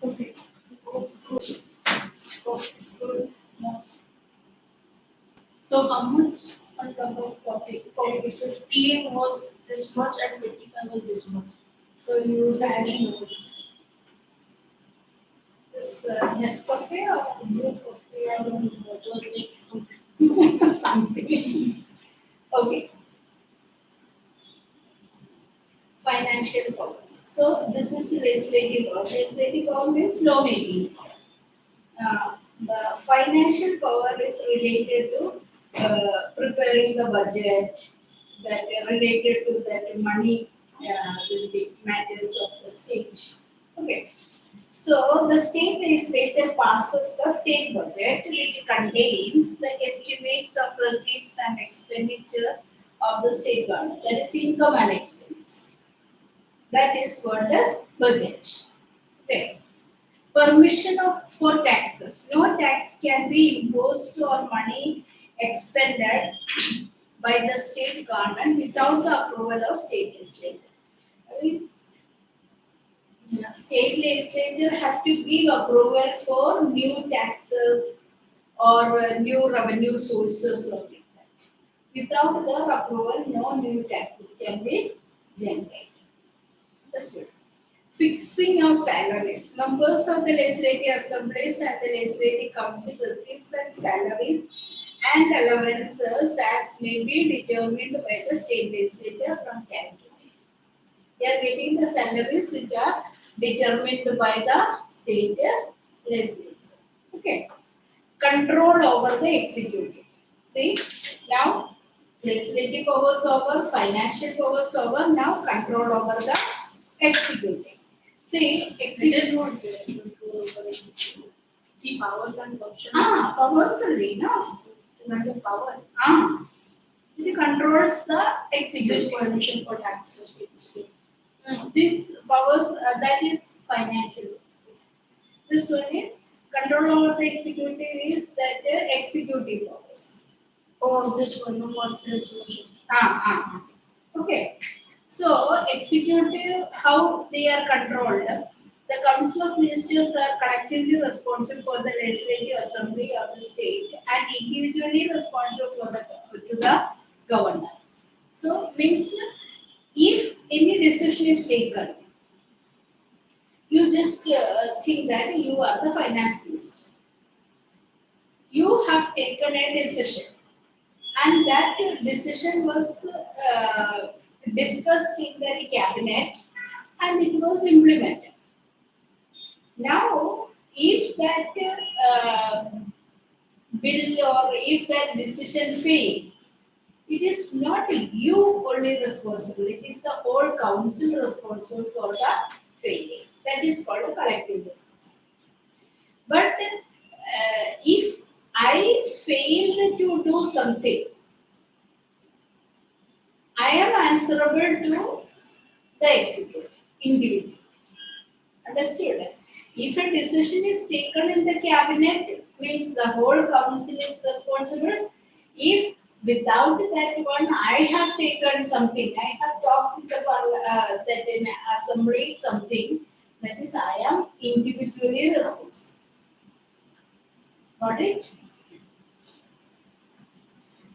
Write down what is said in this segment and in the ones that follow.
Okay. So, so how much on top of coffee? Okay, 15 was this much and 25 was this much. So you had 15. this Nescafe or blue coffee I or don't know, it was like something. something. Okay. Financial powers. So this is the legislative power. Legislative power means law making power. The financial power is related to preparing the budget, that related to that money, this the matters of the state. Okay. So the state legislature passes the state budget, which contains the estimates of receipts and expenditure of the state government. That is income and expenditure. That is what the budget. Okay. Permission for taxes. No tax can be imposed or money expended by the state government without the approval of state legislature. I mean, state legislature have to give approval for new taxes or new revenue sources or like that. Without their approval, no new taxes can be generated. That's good. Fixing of salaries. Members of the legislative assemblies and the legislative council receive such salaries and allowances as may be determined by the state legislature from time to time. They are getting the salaries which are determined by the state legislature. Okay. Control over the executive. See, now legislative powers over, financial powers over, now control over the executive. See, I executive. didn't want to control over executive. See, powers and functions. Powers only, no? Under power. It controls the This executive. permission for taxes, we see. This powers, that is financial powers. This one is control over the executive is that executive powers. Oh, this one, no confidence motions. Okay. So executive, how they are controlled. The Council of Ministers are collectively responsible for the Legislative Assembly of the state and individually responsible for to the governor. So means if any decision is taken, you just think that you are the finance minister. You have taken a decision, and that decision was discussed in the cabinet, and it was implemented. Now, if that bill or if that decision fail, it is not you only responsible, it is the whole council responsible for the failure. That is called a collective responsibility. But if I failed to do something, I am answerable to the executive individual. Understood? If a decision is taken in the cabinet, means the whole council is responsible. If without that one, I have taken something, I have talked with the that in assembly something, that is I am individually responsible. Got it?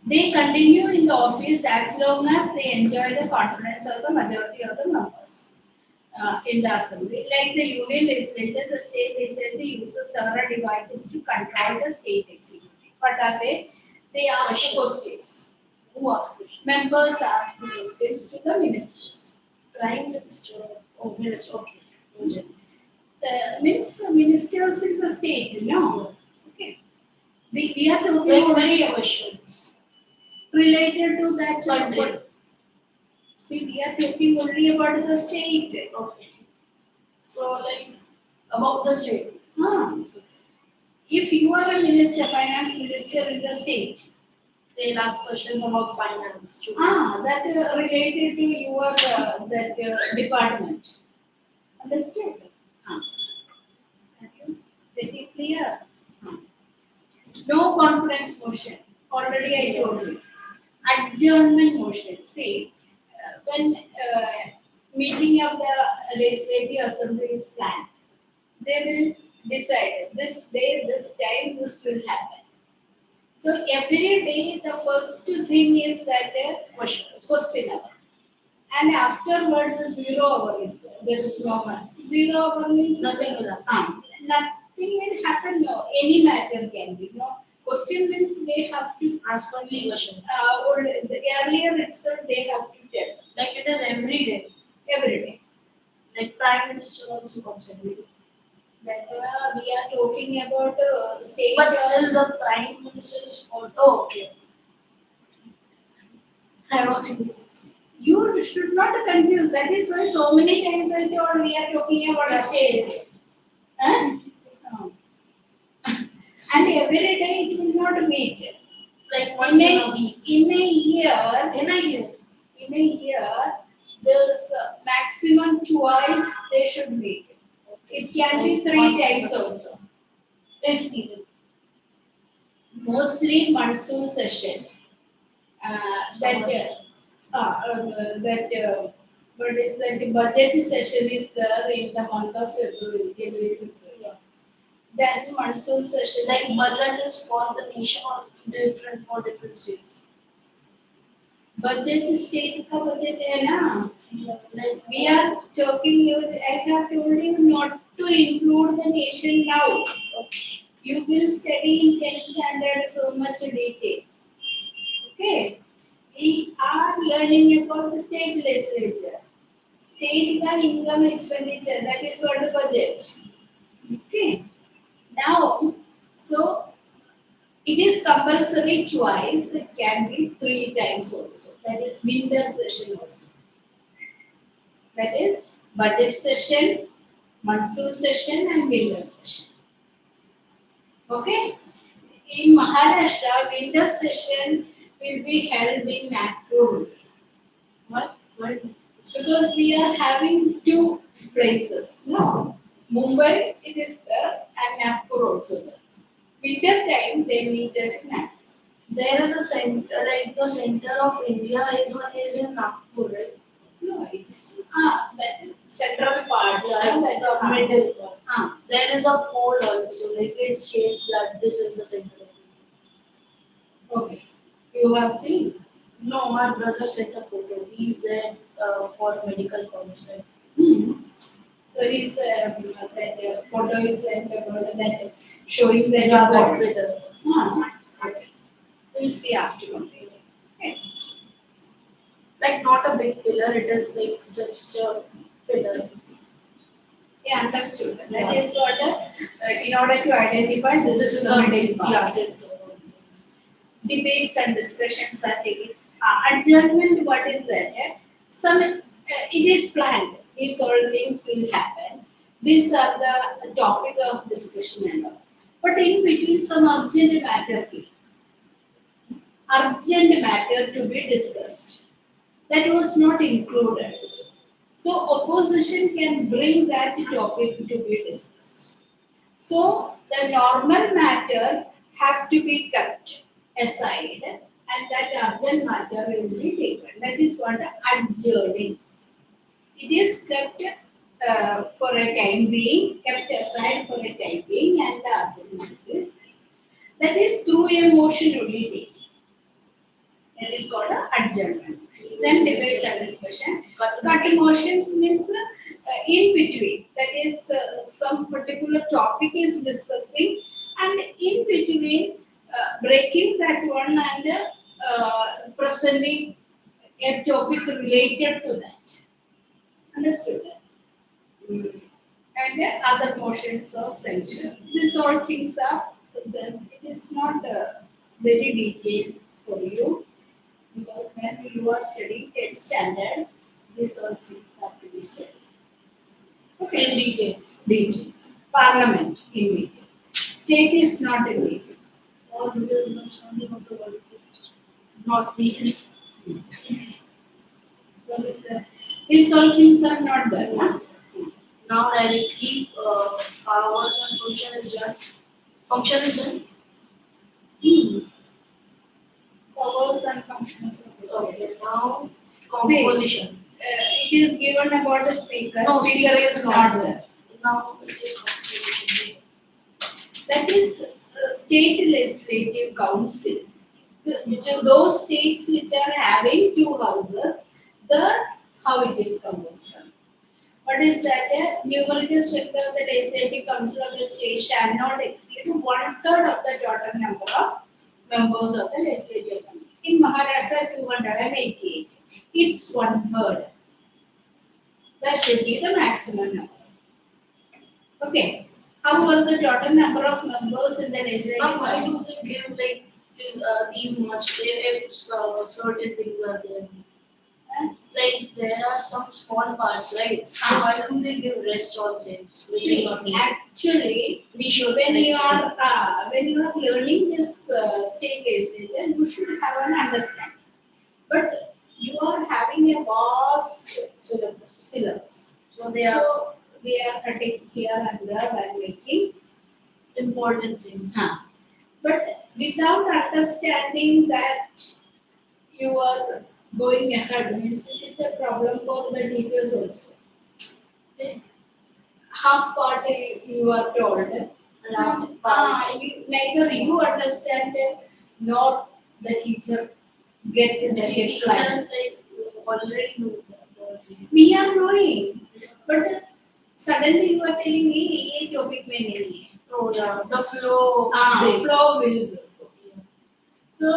They continue in the office as long as they enjoy the confidence of the majority of the members in the assembly. Like the union legislature, the state legislature uses several devices to control the state executive. What are they? They ask questions. Who asked questions? Members ask questions to the ministers. Prime Minister. Oh, Minister. Okay. Means ministers in the state, no? Okay. We are talking Like only which questions? related to that Country. See, we are talking only about the state. Okay. So, like, about the state. If you are a minister, finance minister in the state, They'll ask questions about finance. Too. that related to your that department. Understood? Are you very clear? No confidence motion. Already I told you. Adjournment motion. See, when meeting of the legislative assembly is planned, They will decide this day, this time, this will happen. So every day, the first thing is that question hour. And afterwards, 0 hour is there. There is no one. 0 hour means Nothing will happen. Nothing will happen. No, any matter can be. No, question means they have to Ask only questions. or the earlier itself they have to tell. Like it is every day. Every day. Like Prime Minister also comes every day. But we are talking about state. But still the Prime Minister is called. Oh, okay. I don't. You should not confuse. That is why so many times I told we are talking about state. Huh? No. And every day it will not meet. Like once in a week. In a year, there's maximum twice they should meet. It can be 3 times also. If needed. Mostly monsoon session. What is that? The budget session is there in the month of February. February. Then monsoon session. Like budget is for the nation or different for different states. Budget state का budget है ना. Like We are talking. I have told you not to include the nation now. You will study in 10th standard so much detail. Okay. We are learning about the state legislature. State का income expenditure, that is what the budget. Okay. Now, so it is compulsory twice. It can be 3 times also. That is winter session also. That is budget session, monsoon session, and winter session. Okay. In Maharashtra, winter session will be held in Nagpur. what? Because we are having 2 places. No, Mumbai it is there and Nagpur also there. Winter time they meet at Nagpur. There is a center, like the center of India is in Nagpur, right? No, it's that central part. That That the middle part. ah, There is a pole also, like it states that this is the center of India. okay. You have seen. No, my brother sent a photo. He's there for medical college, right? Hmm. So his that photo is sent about that showing the Yeah, but report. with the Okay. We'll see after completing. Okay. like not a big pillar, it is like just a pillar. Yeah, understood. That Yeah. is what in order to identify this is the middle part. Yeah, same. Debates and discussions are taken. Adjournment, what is that? It is planned. These all things will happen. These are the topic of discussion and all. But in between, some urgent matter to be discussed. That was not included. So opposition can bring that topic to be discussed. So the normal matter have to be kept aside and that urgent matter will be taken. That is what adjourning. It is kept for a time being, kept aside for a time being and the urgent matter is that is through a motion only taken. That is called adjournment. Then debates and discussion. Cut motions means in between. That is some particular topic is discussing and in between breaking that one and presenting a topic related to that. Understood? And other motions of censure. These all things are, it is not very detailed for you. Because when you are studying 10th standard, these all things have to be studied. Okay. In detail. Detail. Parliament in detail. State is not in detail. Or we will understanding of the world. Not detail. These all things are not there. Huh? Now directly powers and function is done. Function is done. Powers and functions of the state. Okay, now composition. It is given about the speaker. No, Speaker is not there. Now it is That is state legislative council. Those states which are having two houses, the how it is composed of. What is that? A numerical strength of the legislative council of the state shall not exceed one third of the total number of members of the legislative assembly. In Maharashtra, 288. It's one third. That should be the maximum number. Okay. However, the total number of members in the legislative But why do council. they give like these much if certain things are there? Like there are some small parts, right? So why don't they give rest all things? Which is See, not needed? actually, We should when you are learning this state legislature, you should have an understanding. But you are having a vast syllabus. So they are So they are cutting here and there and making. important things. But without understanding that you are going ahead, means it is a problem for the teachers also. Half part you are told, and neither you understand nor the teacher get the Teacher reply. like already know that. We are knowing, but suddenly you are telling me ये topic में नहीं है. Oh yeah, the flow. breaks. Flow will go. So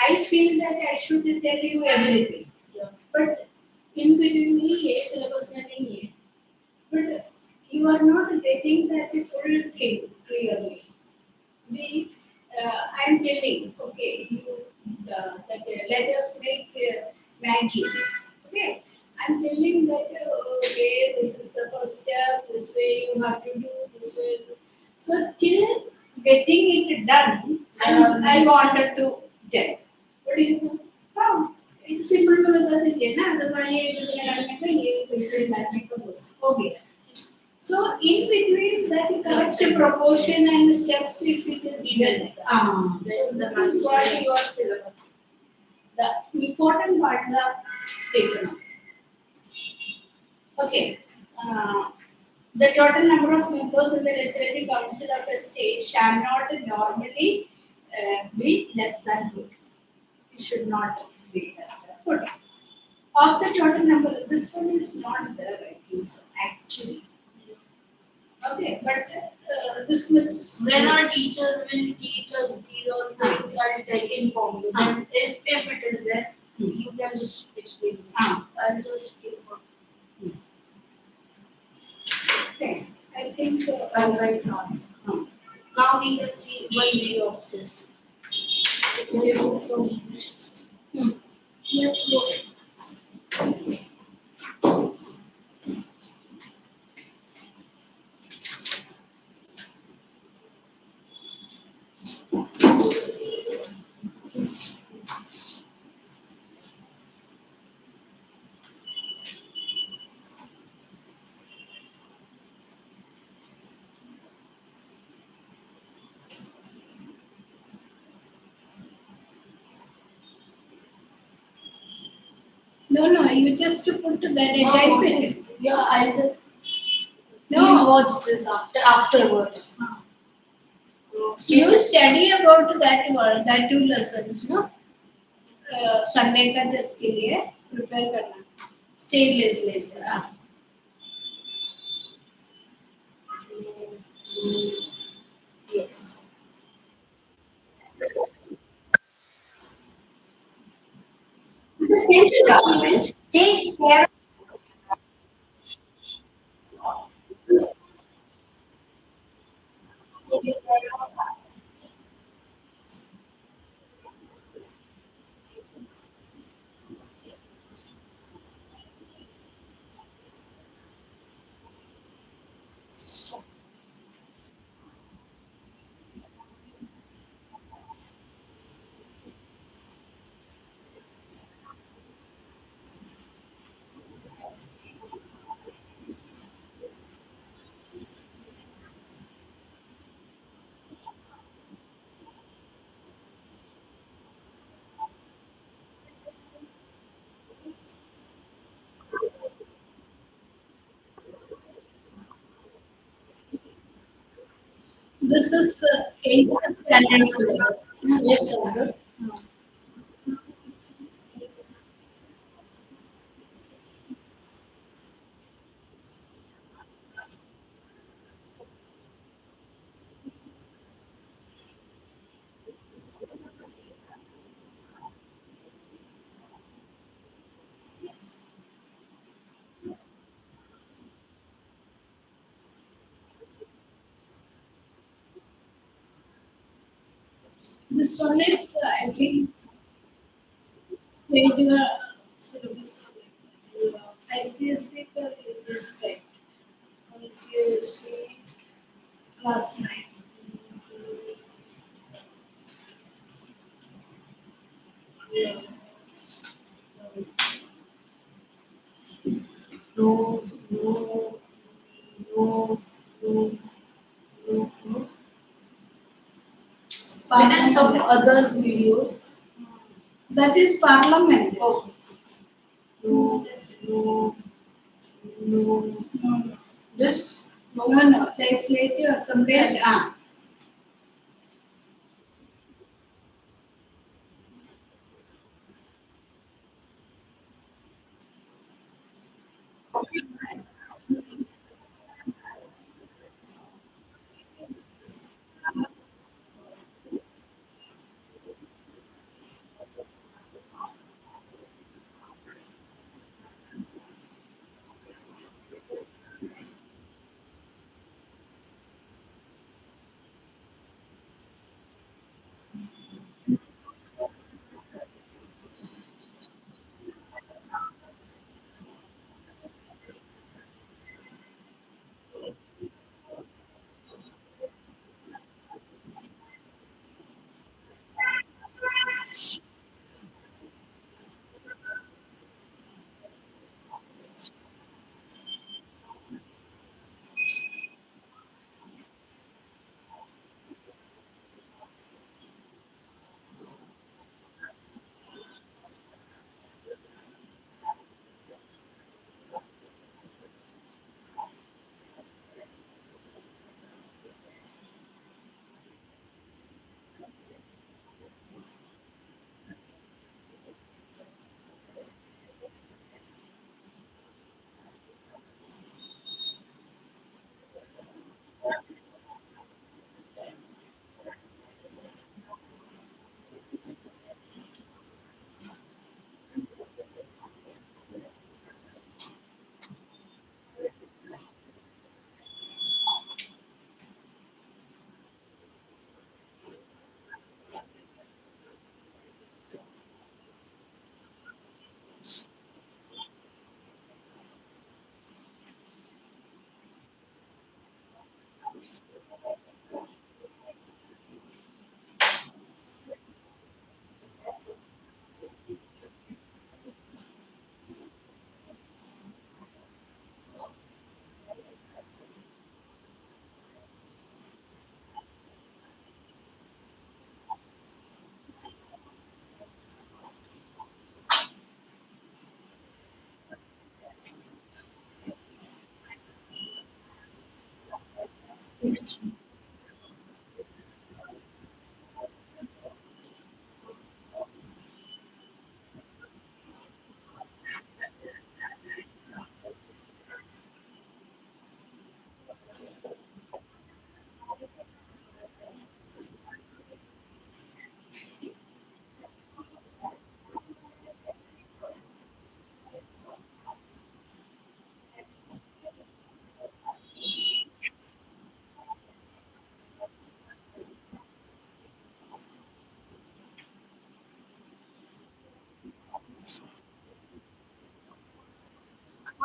I feel that I should tell you everything, Yeah. but in between me ये syllabus में नहीं है. But you are not getting that full thing clearly. I am telling, okay, let us make Maggie. Okay, I am telling that, okay, this is the first step, this way you have to do, this way. So, till getting it done, I wanted to tell. What do you do? Oh, it's simple to बता दीजिए ना, तो ये करने का ये वैसे करने का बस हो गया. So in between that correct proportion and steps if it is Yes. so this is what your syllabus. The important parts are taken up. Okay. The total number of members in the legislative council of a state shall not normally be less than 40. It should not be less than 40. Of the total number, this one is not there, I think so, actually. Okay, but this much. When our teacher will teach us these all things, I'll tell inform you. Then if it is there, you can just explain. I'll just give up. Okay, I think I'll write notes. Now we can see one video of this. yes, go. No, you just put that type it. Yeah, I'll just No, watch this afterwards. you study about that one, that two lessons, no? Sunday का test के लिए prepare करना state legislature Yes. The central government takes care. This is 8th standard syllabus. Eighth standard. This one is, I think, state syllabus. ICSE का this type. ICSE class 9. No, no, no, no, no, no. It is some other video. That is parliament. Oh, no, no, no. No, This? No. no. Legislative assembly. Ah.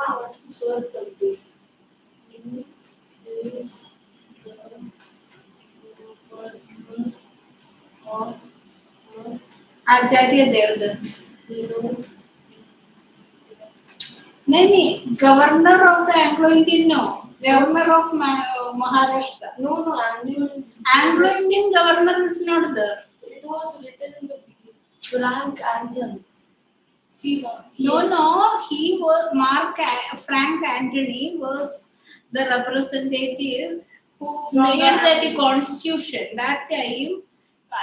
I want to search something. Who is the governor of Acharya Devdutt. Below? नहीं, governor of the Anglo-Indian, no. Governor of Maharashtra. No, Anglo-Indian governor is not there. It was written in the Frank Anthem. See, No, he was Frank Anthony was the representative who From made that the constitution. That time,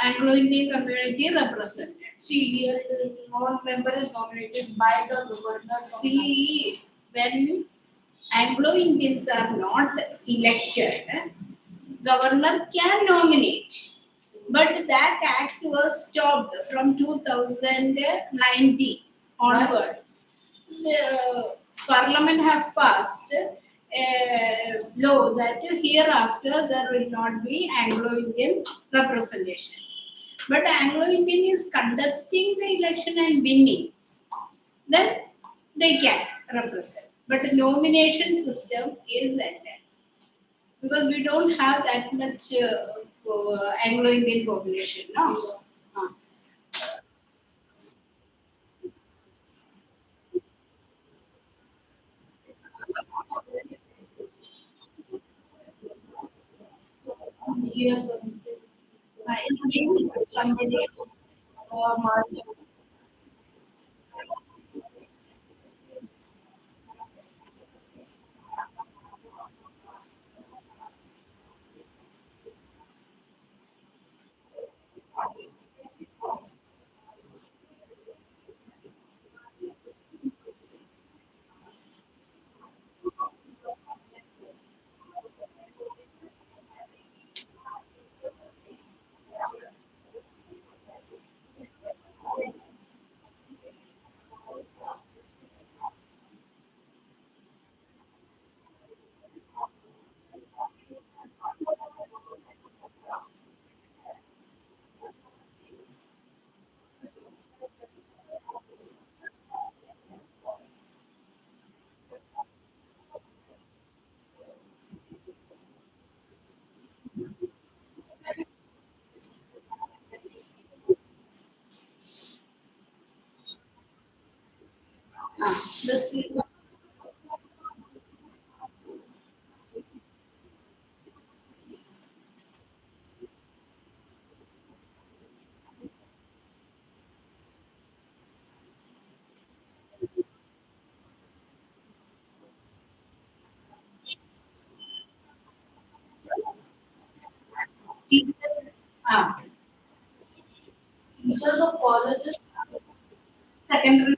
Anglo-Indian community represented. see here the non-member is nominated by the governor. See, when Anglo-Indians are not elected, governor can nominate. But that act was stopped from 2019 onward. The Parliament has passed a law that hereafter there will not be Anglo-Indian representation. But Anglo-Indian is contesting the election and winning, then they can represent. But the nomination system is ended because we don't have that much Anglo-Indian population now. Uh, Yes, I think somebody. Martin. This teachers, Teachers of colleges, secondary,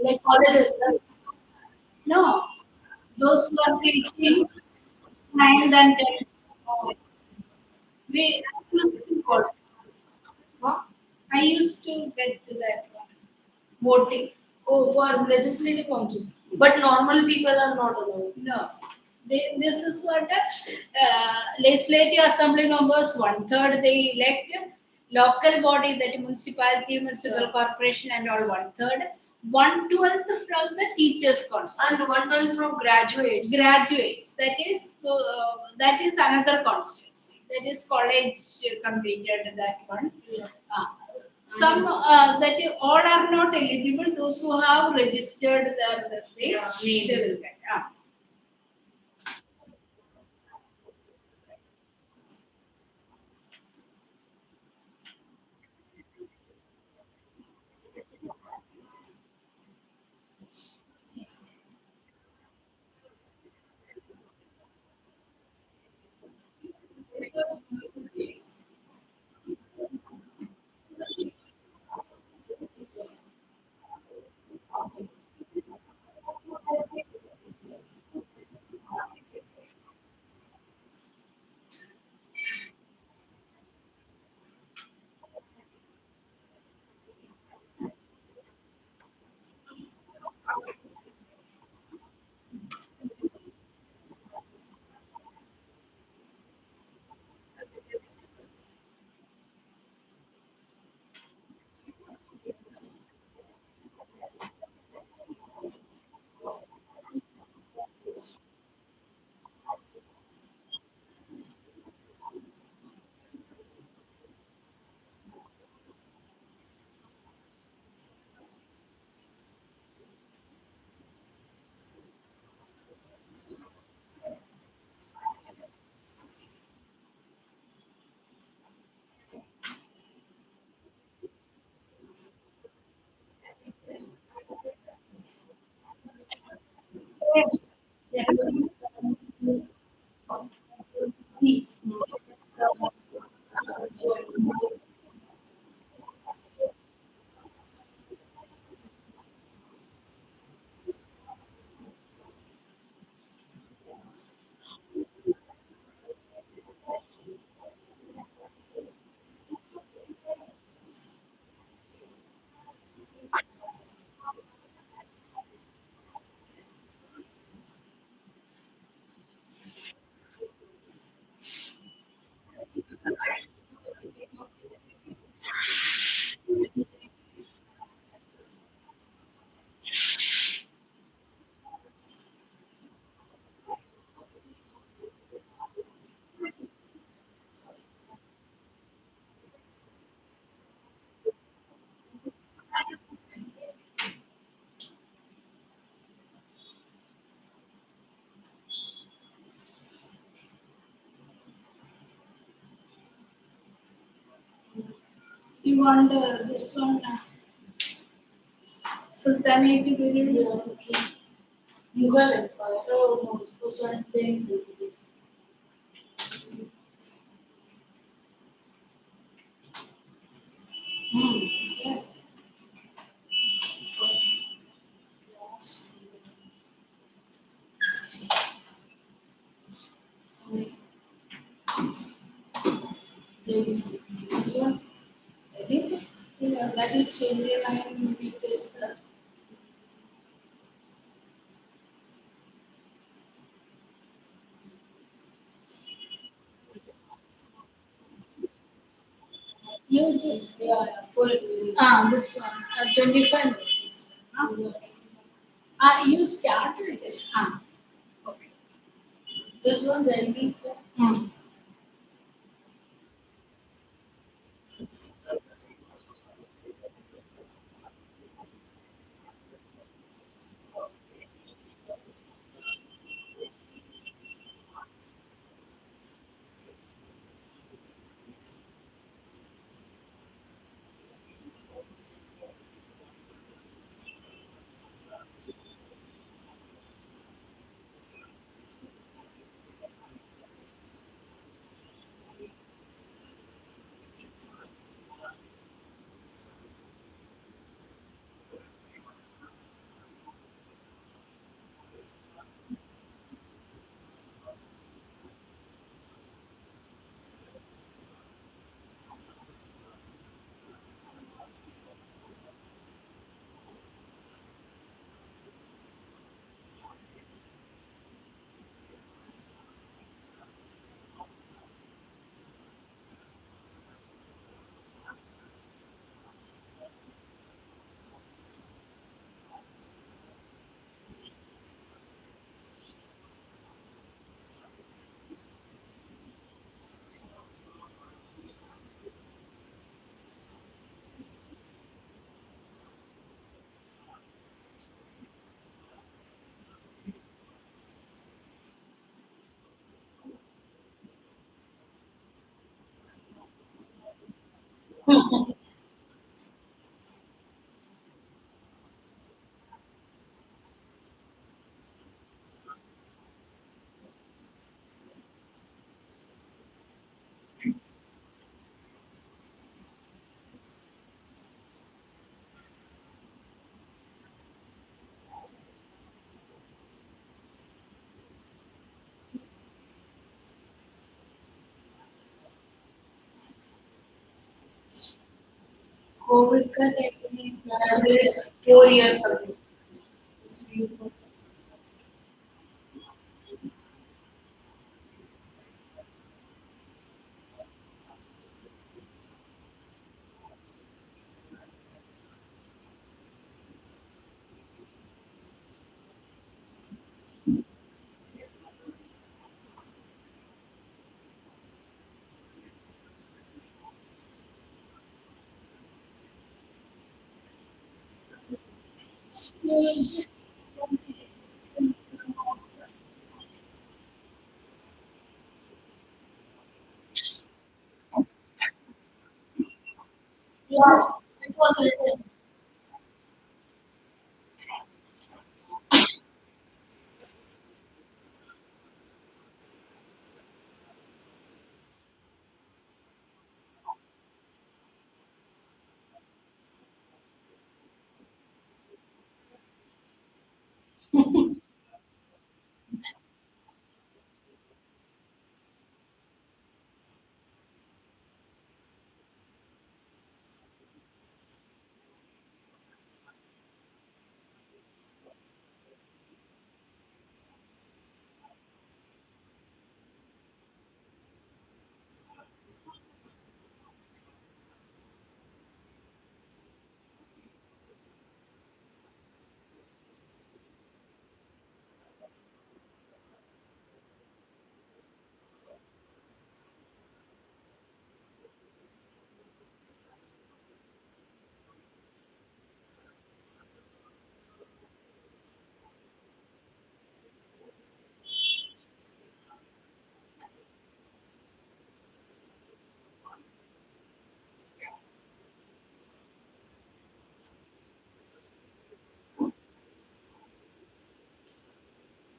like colleges, right? no, those who are teaching 9th and 10th. We I used to vote. Huh? I used to get to that one. Voting. Oh, for legislative council. But normal people are not allowed. No. This is what legislative assembly members, one third they elect, local body, that municipality, municipal corporation, and all one third, 1/12 from the teachers' And constituency. 1/12 from graduates. Graduates, that is another constituency. That is college completed that one. Yeah. Uh, some all are not eligible. Those who have registered their state, they will get. want this one, Sultanate period? Yeah, okay. Mughal Empire. Oh, no, Byzantines. Hmm. Yes. Yes. This one. I think that is 29 weakest. You just Yeah, full. this one 25 rupees. You started it. Okay. This one, Delhi. Hmm. COVID का technique And it is 4 years ago. It's beautiful. Yes, it was written.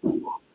Because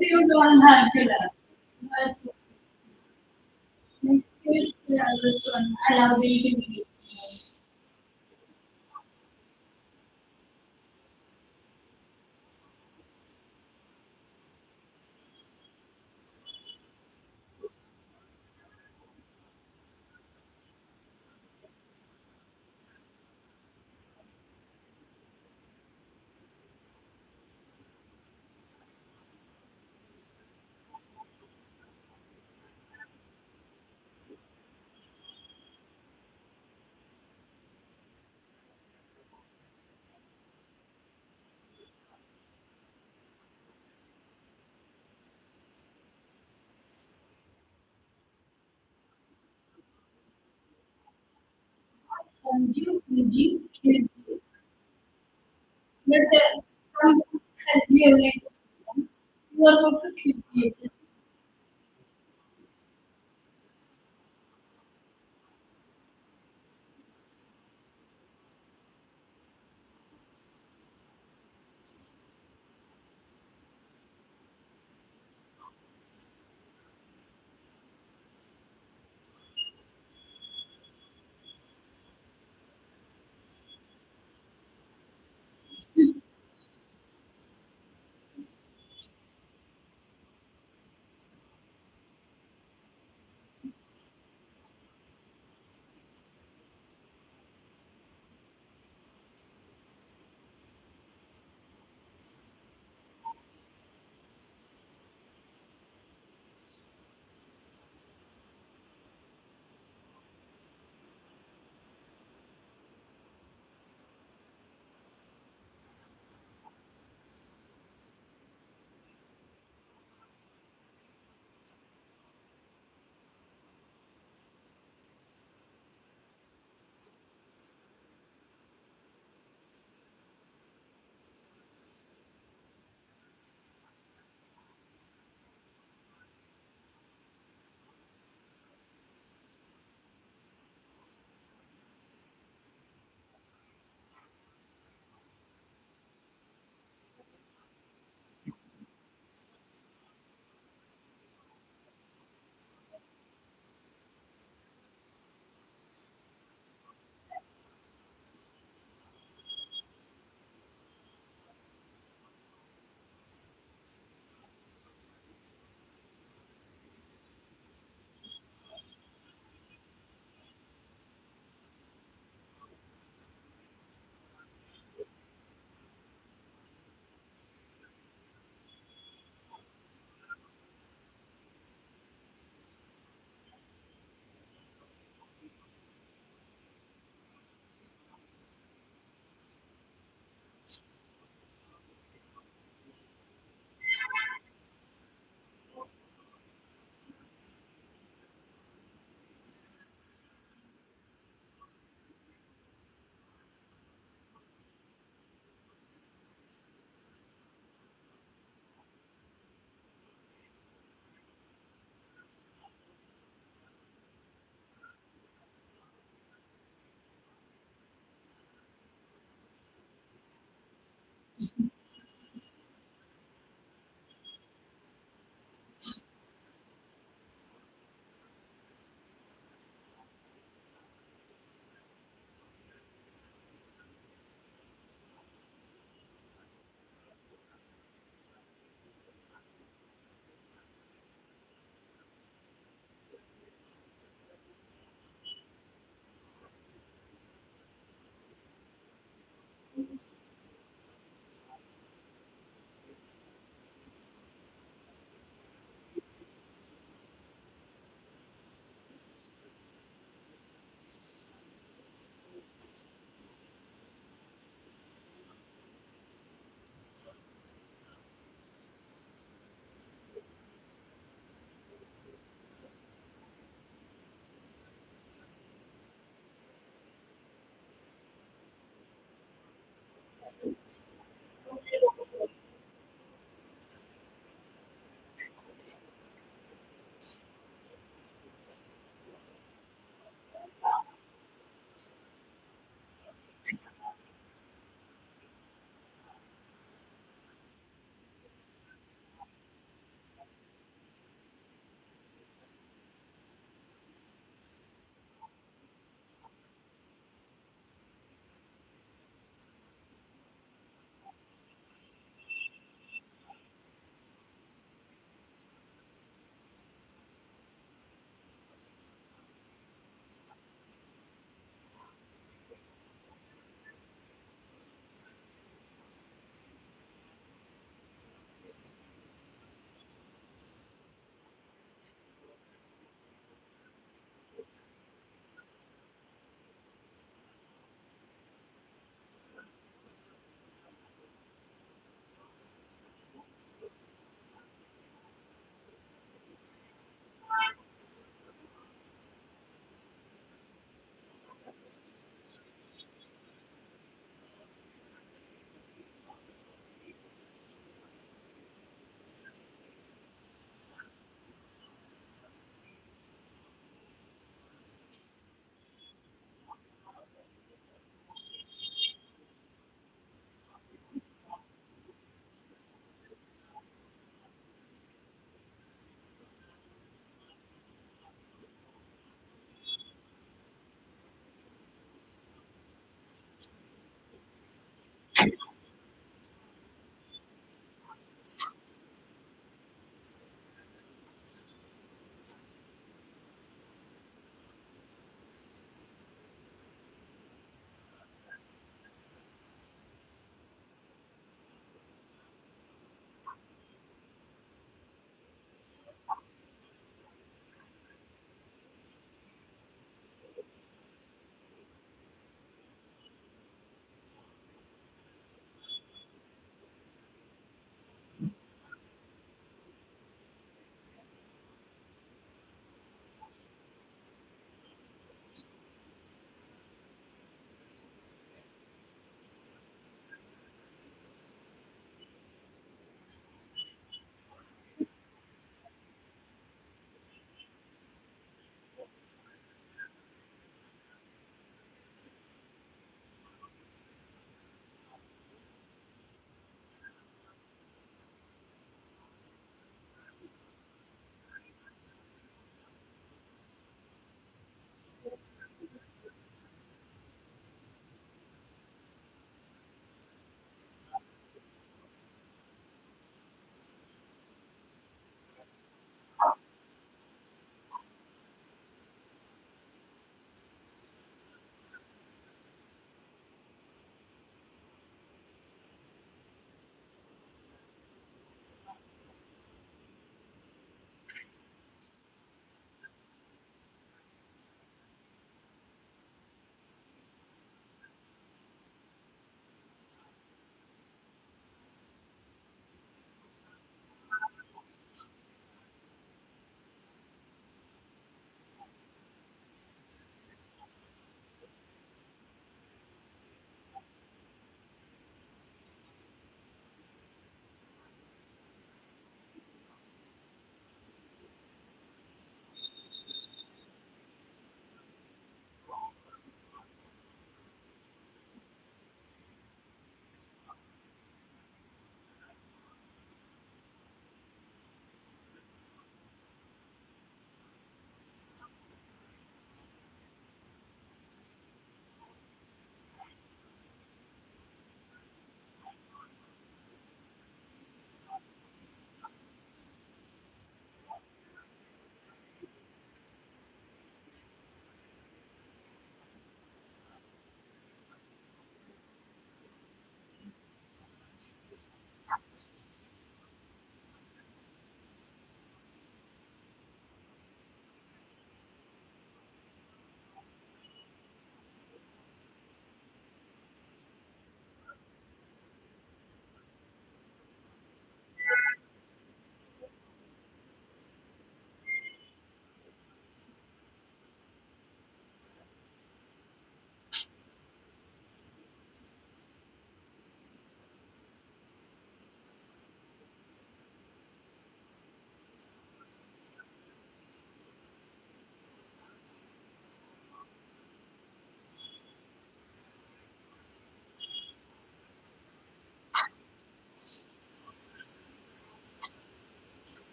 you don't have to learn. But next is this one, allowability. You, you, but some has you like you are about to click yes.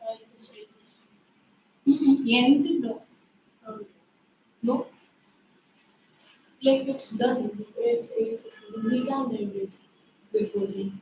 I'll just read this. Anything no. Um, No. like it's done. It's we can read it before we.